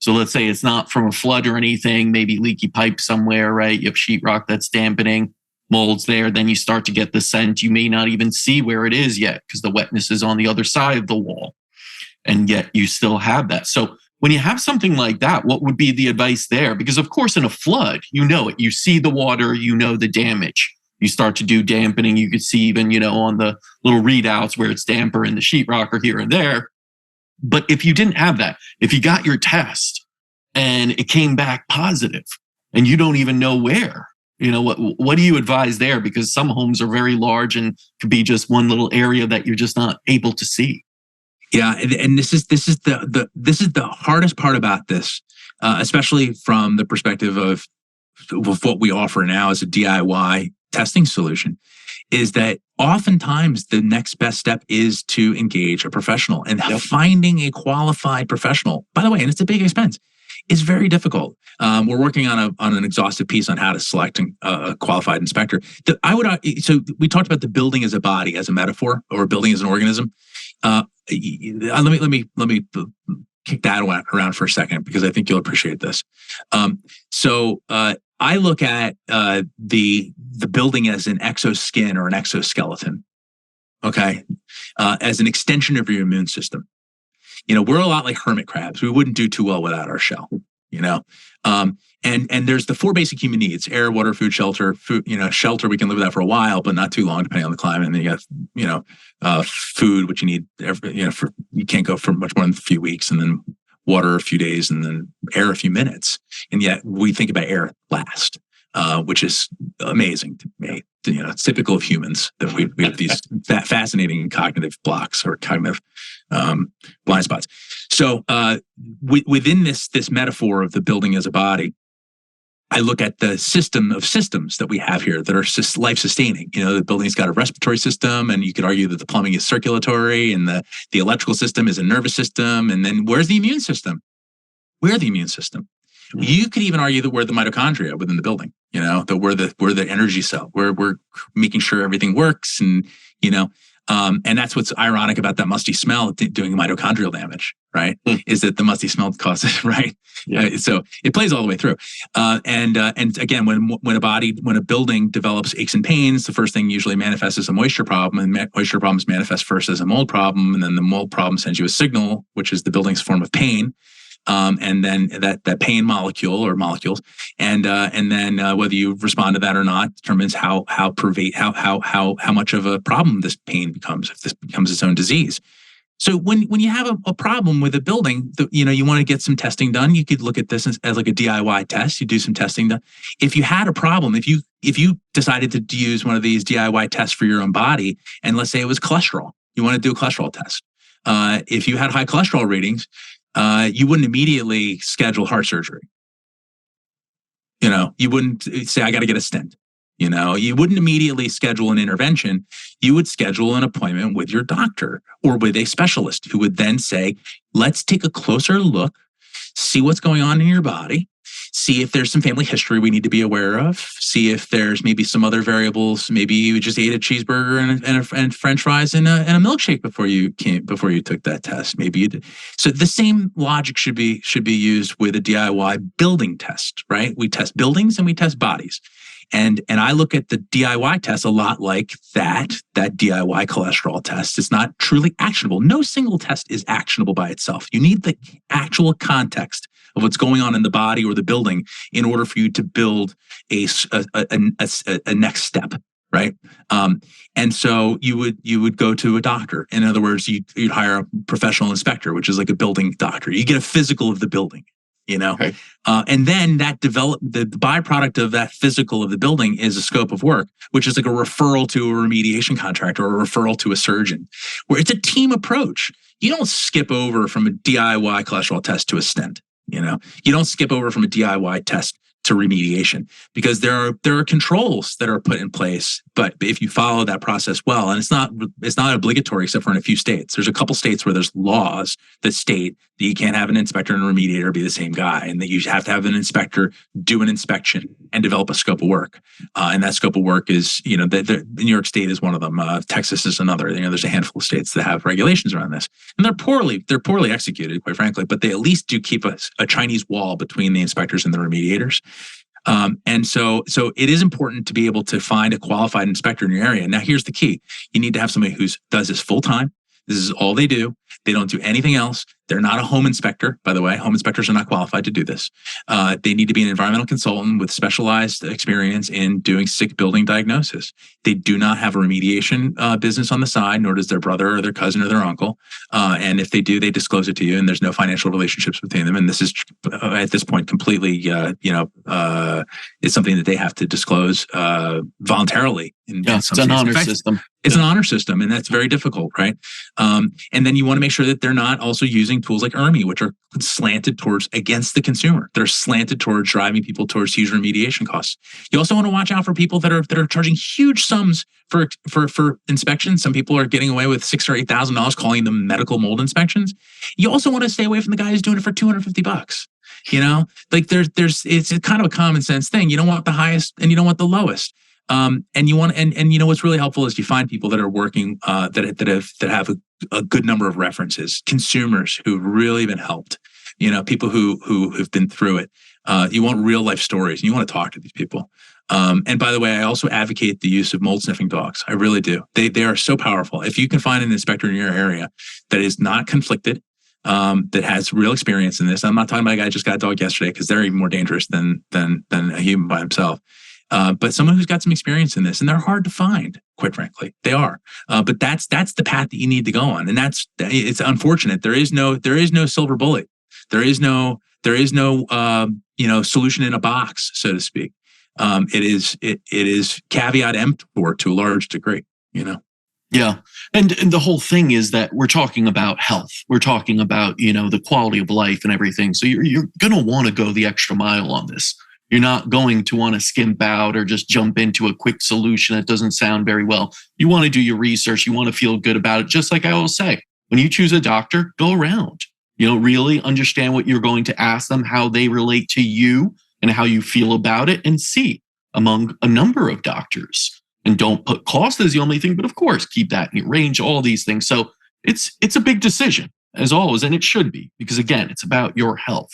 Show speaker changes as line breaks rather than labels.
So let's say it's not from a flood or anything, maybe leaky pipe somewhere, right? You have sheetrock that's dampening, mold's there. Then you start to get the scent. You may not even see where it is yet because the wetness is on the other side of the wall. And yet you still have that. So when you have something like that, what would be the advice there? Because of course, in a flood, you know it. You see the water, you know the damage. You start to do dampening. You could see even, on the little readouts where it's damper in the sheetrock or here and there. But if you didn't have that, if you got your test and it came back positive and you don't even know where, what do you advise there? Because some homes are very large and could be just one little area that you're just not able to see.
Yeah, and this is the hardest part about this, especially from the perspective of what we offer now as a DIY testing solution, is that oftentimes the next best step is to engage a professional, and finding a qualified professional, by the way, and it's a big expense, is very difficult. We're working on an exhaustive piece on how to select a qualified inspector. So we talked about the building as a body, as a metaphor, or building as an organism. Let me kick that around for a second, because I think you'll appreciate this. I look at the building as an exoskin or an exoskeleton, okay, as an extension of your immune system. We're a lot like hermit crabs. We wouldn't do too well without our shell. And there's the 4 basic human needs: air, water, food, shelter. Shelter, we can live with that for a while, but not too long, depending on the climate. And then you got, food, which you need, you can't go for much more than a few weeks, and then water a few days, and then air a few minutes. And yet we think about air last, which is amazing to me. It's typical of humans that we have these fascinating cognitive blocks or cognitive blind spots. So within this metaphor of the building as a body, I look at the system of systems that we have here that are life-sustaining. The building's got a respiratory system, and you could argue that the plumbing is circulatory, and the electrical system is a nervous system. And then where's the immune system? We're the immune system. Mm-hmm. You could even argue that we're the mitochondria within the building. That we're the energy cell. We're making sure everything works, and and that's what's ironic about that musty smell doing mitochondrial damage, right? Is that the musty smell causes, right? Yeah. So it plays all the way through. And again, when a building develops aches and pains, the first thing usually manifests as a moisture problem, and moisture problems manifest first as a mold problem, and then the mold problem sends you a signal, which is the building's form of pain. And then that pain molecule or molecules, and then whether you respond to that or not determines how much of a problem this pain becomes, if this becomes its own disease. So when you have a problem with a building, you want to get some testing done. You could look at this as like a DIY test. You do some testing done. If you had a problem, if you decided to use one of these DIY tests for your own body, and let's say it was cholesterol, you want to do a cholesterol test. If you had high cholesterol readings, you wouldn't immediately schedule heart surgery. You wouldn't say, I got to get a stent. You wouldn't immediately schedule an intervention. You would schedule an appointment with your doctor or with a specialist who would then say, let's take a closer look, see what's going on in your body, see if there's some family history we need to be aware of, see if there's maybe some other variables. Maybe you just ate a cheeseburger and French fries and a milkshake before you took that test. Maybe you did. So the same logic should be used with a DIY building test, right? We test buildings and we test bodies. And I look at the DIY test a lot like that DIY cholesterol test. It's not truly actionable. No single test is actionable by itself. You need the actual context of what's going on in the body or the building in order for you to build a next step, right? And so you would go to a doctor. In other words, you'd hire a professional inspector, which is like a building doctor. You get a physical of the building. Okay. And then the byproduct of that physical of the building is a scope of work, which is like a referral to a remediation contractor or a referral to a surgeon, where it's a team approach. You don't skip over from a DIY cholesterol test to a stent. You don't skip over from a DIY test to remediation, because there are controls that are put in place. But if you follow that process well, and it's not obligatory except for in a few states. There's a couple states where there's laws that state that you can't have an inspector and a remediator be the same guy, and that you have to have an inspector do an inspection and develop a scope of work. And that scope of work is, New York State is one of them. Texas is another. There's a handful of states that have regulations around this, and they're poorly executed, quite frankly. But they at least do keep a Chinese wall between the inspectors and the remediators. And so it is important to be able to find a qualified inspector in your area. Now, here's the key: you need to have somebody who does this full time. This is all they do. They don't do anything else. They're not a home inspector, by the way. Home inspectors are not qualified to do this. They need to be an environmental consultant with specialized experience in doing sick building diagnosis. They do not have a remediation business on the side, nor does their brother or their cousin or their uncle. And if they do, they disclose it to you, and there's no financial relationships between them. And this is, at this point, completely, it's something that they have to disclose voluntarily.
It's an honor system.
It's an honor system, and that's very difficult, right? And then you want to make sure that they're not also using tools like ERMI, which are slanted towards against the consumer. They're slanted towards driving people towards huge remediation costs. You also want to watch out for people that are charging huge sums for inspections. Some people are getting away with $6,000 or $8,000 calling them medical mold inspections. You also want to stay away from the guy who's doing it for $250. It's kind of a common sense thing. You don't want the highest and you don't want the lowest. And what's really helpful is you find people that are working that have a good number of references, consumers who've really been helped, people who have been through it. You want real life stories, and you want to talk to these people. And by the way, I also advocate the use of mold sniffing dogs. I really do. They are so powerful. If you can find an inspector in your area that is not conflicted, that has real experience in this. I'm not talking about a guy who just got a dog yesterday, because they're even more dangerous than a human by himself. But someone who's got some experience in this, and they're hard to find, quite frankly, they are. But that's the path that you need to go on, and it's unfortunate. There is no silver bullet. There is no solution in a box, so to speak. It is caveat emptor to a large degree.
Yeah. And the whole thing is that we're talking about health. We're talking about, the quality of life and everything. So you're going to want to go the extra mile on this. You're not going to want to skimp out or just jump into a quick solution that doesn't sound very well. You want to do your research. You want to feel good about it. Just like I always say, when you choose a doctor, go around. Really understand what you're going to ask them, how they relate to you and how you feel about it, and see among a number of doctors. And don't put cost as the only thing, but of course, keep that in your range, all these things. So it's a big decision, as always, and it should be, because again, it's about your health.